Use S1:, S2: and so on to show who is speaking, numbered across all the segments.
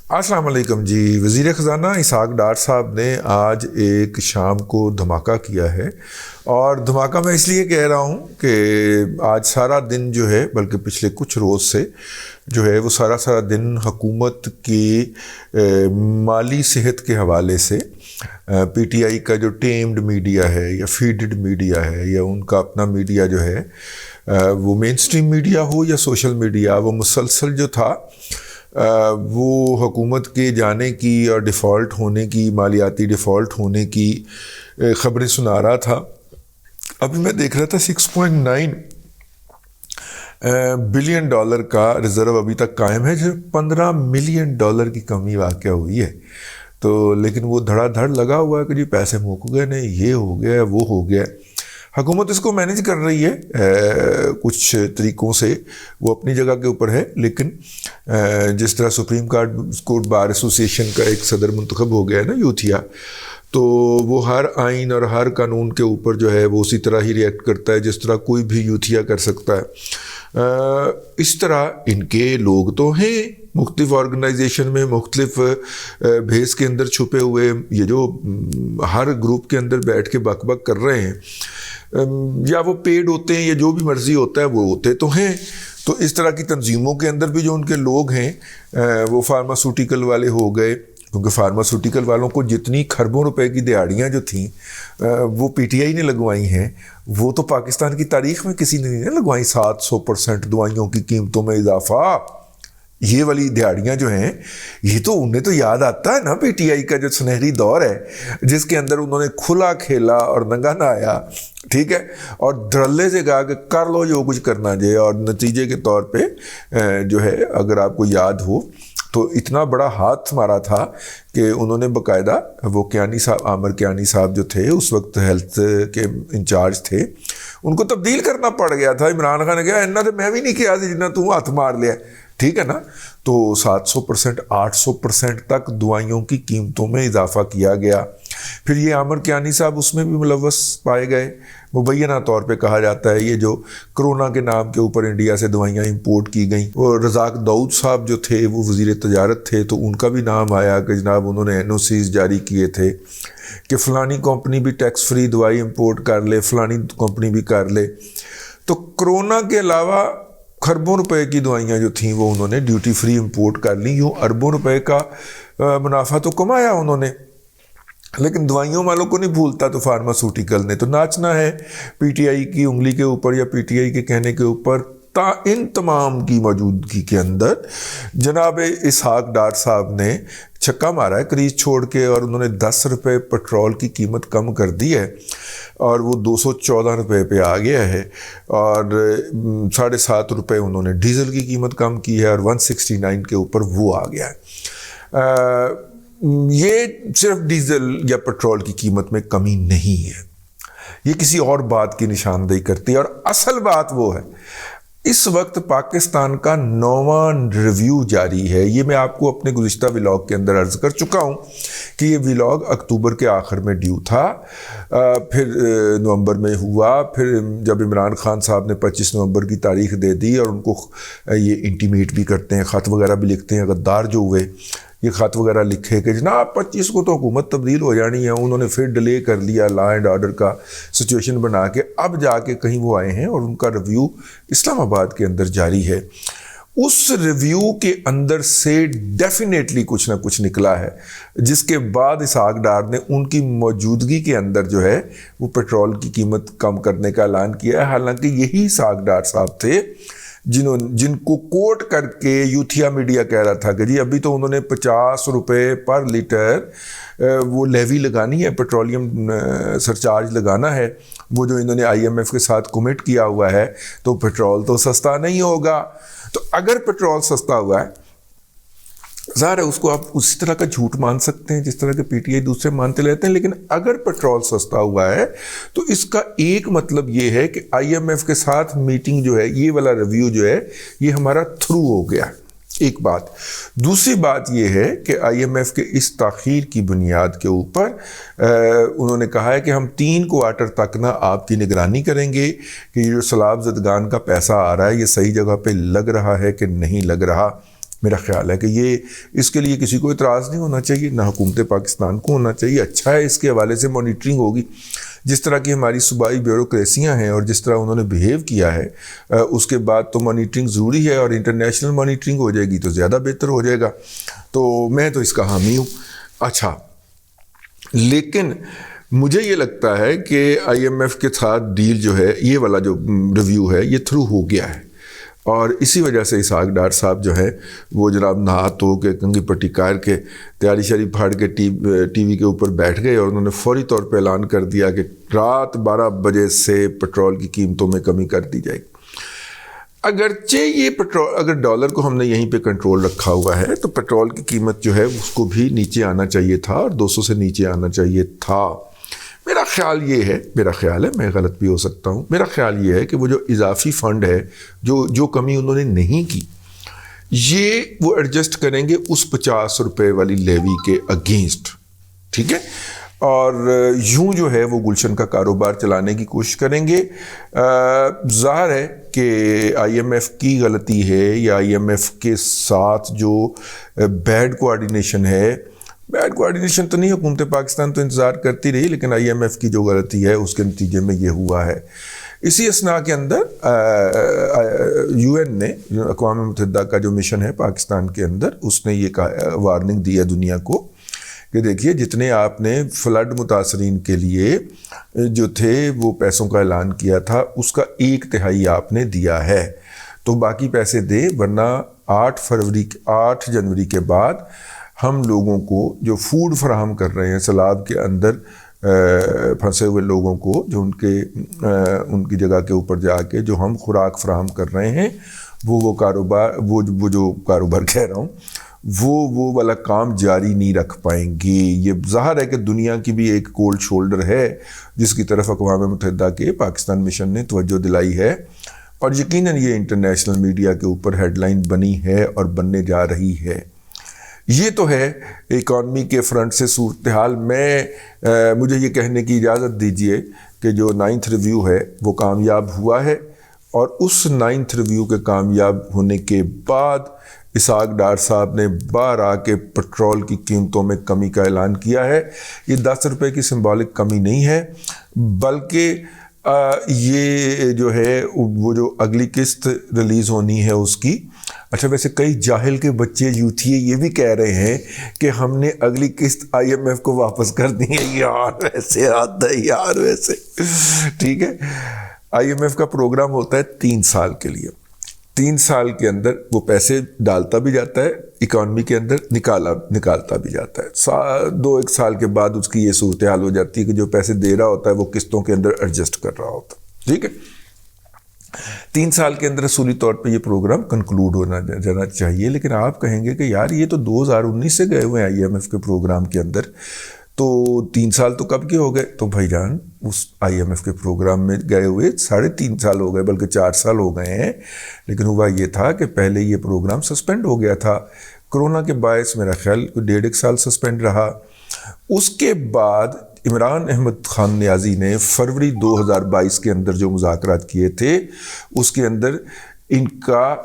S1: السلام علیکم جی. وزیر خزانہ اسحاق ڈار صاحب نے آج ایک شام کو دھماکہ کیا ہے، اور دھماکہ میں اس لیے کہہ رہا ہوں کہ آج سارا دن جو ہے، بلکہ پچھلے کچھ روز سے جو ہے وہ سارا دن حکومت کی مالی صحت کے حوالے سے پی ٹی آئی کا جو ٹیمڈ میڈیا ہے یا فیڈڈ میڈیا ہے یا ان کا اپنا میڈیا جو ہے، وہ مین سٹریم میڈیا ہو یا سوشل میڈیا، وہ مسلسل جو تھا وہ حکومت کے جانے کی اور ڈیفالٹ ہونے کی، مالیاتی ڈیفالٹ ہونے کی خبریں سنا رہا تھا. ابھی میں دیکھ رہا تھا 6.9 بلین ڈالر کا ریزرو ابھی تک قائم ہے، جو 15 ملین ڈالر کی کمی واقع ہوئی ہے. تو لیکن وہ دھڑا دھڑ لگا ہوا ہے کہ جی پیسے مک گئے نہیں، یہ ہو گیا وہ ہو گیا. حکومت اس کو مینیج کر رہی ہے کچھ طریقوں سے، وہ اپنی جگہ کے اوپر ہے. لیکن جس طرح سپریم کورٹ بار ایسوسی ایشن کا ایک صدر منتخب ہو گیا ہے نا، یوتھیا، تو وہ ہر آئین اور ہر قانون کے اوپر جو ہے وہ اسی طرح ہی ریئیکٹ کرتا ہے جس طرح کوئی بھی یوتھیا کر سکتا ہے. اس طرح ان کے لوگ تو ہیں مختلف آرگنائزیشن میں، مختلف بھیس کے اندر چھپے ہوئے، یہ جو ہر گروپ کے اندر بیٹھ کے بک بک کر رہے ہیں، یا وہ پیڈ ہوتے ہیں یا جو بھی مرضی ہوتا ہے وہ ہوتے تو ہیں. تو اس طرح کی تنظیموں کے اندر بھی جو ان کے لوگ ہیں، وہ فارماسوٹیکل والے ہو گئے، کیونکہ فارماسوٹیکل والوں کو جتنی خربوں روپے کی دہاڑیاں جو تھیں وہ پی ٹی آئی نے لگوائی ہیں، وہ تو پاکستان کی تاریخ میں کسی نے نہیں لگوائی. 700% دوائیوں کی قیمتوں میں اضافہ، یہ والی دہاڑیاں جو ہیں، یہ تو انہیں تو یاد آتا ہے نا پی ٹی آئی کا جو سنہری دور ہے، جس کے اندر انہوں نے کھلا کھیلا اور ننگا نہایا، ٹھیک ہے، اور دھڑلے سے کہا کہ کر لو جو کچھ کرنا جائے. اور نتیجے کے طور پہ جو ہے، اگر آپ کو یاد ہو تو اتنا بڑا ہاتھ مارا تھا کہ انہوں نے باقاعدہ وہ کیانی صاحب، عامر کیانی صاحب جو تھے اس وقت ہیلتھ کے انچارج تھے، ان کو تبدیل کرنا پڑ گیا تھا. عمران خان نے کہا اینا تو میں بھی نہیں کیا جتنا تو ہاتھ مار لیا، ٹھیک ہے نا. تو 700%، 800% تک دوائیوں کی قیمتوں میں اضافہ کیا گیا. پھر یہ عامر کیانی صاحب اس میں بھی ملوث پائے گئے. مبینہ طور پہ کہا جاتا ہے یہ جو کرونا کے نام کے اوپر انڈیا سے دوائیاں امپورٹ کی گئیں، اور رزاق داؤد صاحب جو تھے وہ وزیر تجارت تھے، تو ان کا بھی نام آیا کہ جناب انہوں نے این او سیز جاری کیے تھے کہ فلانی کمپنی بھی ٹیکس فری دوائی امپورٹ کر لے، فلانی کمپنی بھی کر لے. تو کرونا کے علاوہ خربوں روپے کی دوائیاں جو تھیں وہ انہوں نے ڈیوٹی فری امپورٹ کر لیں. یوں اربوں روپے کا منافع تو کمایا انہوں نے، لیکن دوائیوں والوں کو نہیں بھولتا. تو فارماسوٹیکل نے تو ناچنا ہے پی ٹی آئی کی انگلی کے اوپر یا پی ٹی آئی کے کہنے کے اوپر. ان تمام کی موجودگی کے اندر جناب اسحاق ڈار صاحب نے چھکا مارا ہے کریز چھوڑ کے، اور انہوں نے 10 روپے پٹرول کی قیمت کم کر دی ہے، اور وہ 214 روپے پہ آ گیا ہے. اور 7.5 روپے انہوں نے ڈیزل کی قیمت کم کی ہے، اور 169 کے اوپر وہ آ گیا ہے. یہ صرف ڈیزل یا پٹرول کی قیمت میں کمی نہیں ہے، یہ کسی اور بات کی نشاندہی کرتی ہے. اور اصل بات وہ ہے، اس وقت پاکستان کا 9واں ریویو جاری ہے. یہ میں آپ کو اپنے گزشتہ ولاگ کے اندر عرض کر چکا ہوں کہ یہ ولاگ اکتوبر کے آخر میں ڈیو تھا، پھر نومبر میں ہوا. پھر جب عمران خان صاحب نے 25 نومبر کی تاریخ دے دی، اور ان کو یہ انٹیمیٹ بھی کرتے ہیں، خط وغیرہ بھی لکھتے ہیں، غدار جو ہوئے یہ خط وغیرہ لکھے کہ جناب 25 کو تو حکومت تبدیل ہو جانی ہے، انہوں نے پھر ڈیلے کر لیا لا اینڈ آرڈر کا سچویشن بنا کے. اب جا کے کہیں وہ آئے ہیں، اور ان کا ریویو اسلام آباد کے اندر جاری ہے. اس ریویو کے اندر سے ڈیفینیٹلی کچھ نہ کچھ نکلا ہے، جس کے بعد اسحاق ڈار نے ان کی موجودگی کے اندر جو ہے وہ پیٹرول کی قیمت کم کرنے کا اعلان کیا ہے. حالانکہ یہی اسحاق ڈار صاحب تھے جن کو کوٹ کر کے یوتھیا میڈیا کہہ رہا تھا کہ جی ابھی تو انہوں نے 50 روپے پر لیٹر وہ لیوی لگانی ہے، پیٹرولیم سرچارج لگانا ہے، وہ جو انہوں نے آئی ایم ایف کے ساتھ کمٹ کیا ہوا ہے. تو پیٹرول تو سستا نہیں ہوگا. تو اگر پیٹرول سستا ہوا ہے، ظاہر ہے اس کو آپ اسی طرح کا جھوٹ مان سکتے ہیں جس طرح کے پی ٹی آئی دوسرے مانتے لیتے ہیں، لیکن اگر پیٹرول سستا ہوا ہے تو اس کا ایک مطلب یہ ہے کہ آئی ایم ایف کے ساتھ میٹنگ جو ہے، یہ والا ریویو جو ہے، یہ ہمارا تھرو ہو گیا. ایک بات. دوسری بات یہ ہے کہ آئی ایم ایف کے اس تاخیر کی بنیاد کے اوپر انہوں نے کہا ہے کہ ہم 3 کوارٹر تک نا آپ کی نگرانی کریں گے کہ یہ جو سیلاب زدگان کا پیسہ آ رہا ہے یہ صحیح جگہ پہ لگ رہا ہے کہ نہیں لگ رہا. میرا خیال ہے کہ یہ اس کے لیے کسی کو اعتراض نہیں ہونا چاہیے، نہ حکومت پاکستان کو ہونا چاہیے. اچھا ہے، اس کے حوالے سے مانیٹرنگ ہوگی. جس طرح کی ہماری صوبائی بیوروکریسیاں ہیں اور جس طرح انہوں نے بیہیو کیا ہے، اس کے بعد تو مانیٹرنگ ضروری ہے، اور انٹرنیشنل مانیٹرنگ ہو جائے گی تو زیادہ بہتر ہو جائے گا. تو میں تو اس کا حامی ہوں. اچھا، لیکن مجھے یہ لگتا ہے کہ آئی ایم ایف کے ساتھ ڈیل جو ہے، یہ والا جو ریویو ہے، یہ تھرو ہو گیا ہے، اور اسی وجہ سے اسحاق ڈار صاحب جو ہے وہ جناب نہا دھو کے کنگھی پٹی کار کے تیاری شری پھاڑ کے ٹی وی کے اوپر بیٹھ گئے، اور انہوں نے فوری طور پہ اعلان کر دیا کہ رات 12 بجے سے پٹرول کی قیمتوں میں کمی کر دی جائے گی. اگرچہ یہ پٹرول، اگر ڈالر کو ہم نے یہیں پہ کنٹرول رکھا ہوا ہے تو پٹرول کی قیمت جو ہے اس کو بھی نیچے آنا چاہیے تھا، اور 200 سے نیچے آنا چاہیے تھا. میرا خیال یہ ہے، میں غلط بھی ہو سکتا ہوں، میرا خیال یہ ہے کہ وہ جو اضافی فنڈ ہے، جو کمی انہوں نے نہیں کی، یہ وہ ایڈجسٹ کریں گے اس 50 روپے والی لیوی کے اگینسٹ. ٹھیک ہے، اور یوں جو ہے وہ گلشن کا کاروبار چلانے کی کوشش کریں گے. ظاہر ہے کہ آئی ایم ایف کی غلطی ہے، یا آئی ایم ایف کے ساتھ جو بیڈ کوآرڈینیشن ہے، بیڈ کوآرڈینیشن تو نہیں، حکومت پاکستان تو انتظار کرتی رہی، لیکن آئی ایم ایف کی جو غلطی ہے اس کے نتیجے میں یہ ہوا ہے. اسی اسنا کے اندر یو این نے، اقوام متحدہ کا جو مشن ہے پاکستان کے اندر، اس نے یہ وارننگ دی ہے دنیا کو کہ دیکھیے، جتنے آپ نے فلڈ متاثرین کے لیے جو تھے وہ پیسوں کا اعلان کیا تھا، اس کا 1/3 آپ نے دیا ہے، تو باقی پیسے دیں، ورنہ 8 جنوری کے بعد ہم لوگوں کو جو فوڈ فراہم کر رہے ہیں سیلاب کے اندر پھنسے ہوئے لوگوں کو، جو ان کی جگہ کے اوپر جا کے جو ہم خوراک فراہم کر رہے ہیں، وہ کاروبار کہہ رہا ہوں، وہ والا کام جاری نہیں رکھ پائیں گے. یہ ظاہر ہے کہ دنیا کی بھی ایک کولڈ شولڈر ہے جس کی طرف اقوام متحدہ کے پاکستان مشن نے توجہ دلائی ہے، اور یقیناً یہ انٹرنیشنل میڈیا کے اوپر ہیڈ لائن بنی ہے اور بننے جا رہی ہے. یہ تو ہے اکانومی کے فرنٹ سے صورتحال. مجھے یہ کہنے کی اجازت دیجیے کہ جو 9th ریویو ہے وہ کامیاب ہوا ہے، اور اس 9th ریویو کے کامیاب ہونے کے بعد اسحاق ڈار صاحب نے باہر آ کے پٹرول کی قیمتوں میں کمی کا اعلان کیا ہے. یہ 10 روپے کی سمبولک کمی نہیں ہے، بلکہ یہ جو ہے وہ جو اگلی قسط ریلیز ہونی ہے اس کی. اچھا، ویسے کئی جاہل کے بچے یوتھیے یہ بھی کہہ رہے ہیں کہ ہم نے اگلی قسط آئی ایم ایف کو واپس کر دی ہے. یار ویسے آتا ہے یار ویسے. ٹھیک ہے، آئی ایم ایف کا پروگرام ہوتا ہے 3 سال کے لیے. 3 سال کے اندر وہ پیسے ڈالتا بھی جاتا ہے اکانومی کے اندر، نکالتا بھی جاتا ہے. 2-1 سال کے بعد اس کی یہ صورتحال ہو جاتی ہے کہ جو پیسے دے رہا ہوتا ہے وہ قسطوں کے اندر ایڈجسٹ کر رہا ہوتا ہے. ٹھیک ہے، 3 سال کے اندر اصولی طور پہ یہ پروگرام کنکلوڈ ہونا جانا چاہیے. لیکن آپ کہیں گے کہ یار یہ تو 2019 سے گئے ہوئے ہیں آئی ایم ایف کے پروگرام کے اندر، تو 3 سال تو کب کے ہو گئے؟ تو بھائی جان، اس آئی ایم ایف کے پروگرام میں گئے ہوئے 3.5 سال ہو گئے، بلکہ 4 سال ہو گئے ہیں. لیکن ہوا یہ تھا کہ پہلے یہ پروگرام سسپینڈ ہو گیا تھا کرونا کے باعث. میرا خیال 1.5 سال سسپینڈ رہا. اس کے بعد عمران احمد خان نیازی نے فروری 2022 کے اندر جو مذاکرات کیے تھے، اس کے اندر ان کا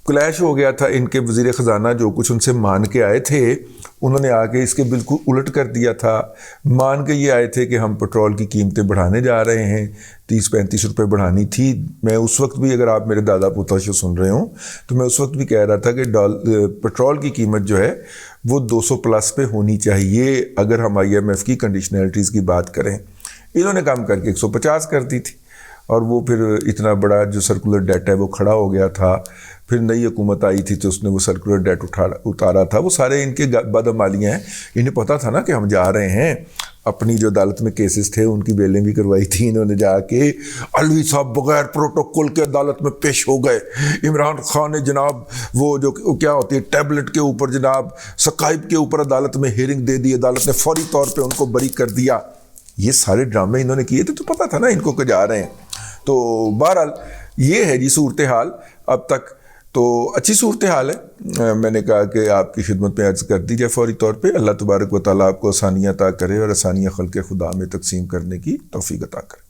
S1: کلیش ہو گیا تھا. ان کے وزیر خزانہ جو کچھ ان سے مان کے آئے تھے، انہوں نے آ کے اس کے بالکل الٹ کر دیا تھا. مان کے یہ آئے تھے کہ ہم پٹرول کی قیمتیں بڑھانے جا رہے ہیں، 30-35 روپے بڑھانی تھی. میں اس وقت بھی، اگر آپ میرے دادا پوتا سے سن رہے ہوں، تو میں اس وقت بھی کہہ رہا تھا کہ پٹرول کی قیمت جو ہے وہ 200 پلس پہ ہونی چاہیے اگر ہم آئی ایم ایف کی کنڈیشنلٹیز کی بات کریں. انہوں نے کام کر کے 150 کر دی تھی، اور وہ پھر اتنا بڑا جو سرکولر ڈیٹ ہے وہ کھڑا ہو گیا تھا. پھر نئی حکومت آئی تھی تو اس نے وہ سرکولر ڈیٹ اتارا تھا. وہ سارے ان کے بدعمالیاں ہیں. انہیں پتہ تھا نا کہ ہم جا رہے ہیں. اپنی جو عدالت میں کیسز تھے ان کی بیلیں بھی کروائی تھی انہوں نے جا کے. علوی صاحب بغیر پروٹوکول کے عدالت میں پیش ہو گئے. عمران خان نے جناب وہ جو کیا ہوتی ہے ٹیبلٹ کے اوپر جناب سکائپ کے اوپر عدالت میں ہیئرنگ دے دی. عدالت نے فوری طور پہ ان کو بری کر دیا. یہ سارے ڈرامے انہوں نے کیے تھے، تو پتہ تھا نا ان کو کہ جا رہے ہیں. تو بہرحال یہ ہے جی صورتحال اب تک. تو اچھی صورتحال ہے. میں نے کہا کہ آپ کی خدمت میں عرض کر دی جائے فوری طور پہ. اللہ تبارک و تعالیٰ آپ کو آسانیاں عطا کرے اور آسانیاں خلق خدا میں تقسیم کرنے کی توفیق عطا کرے.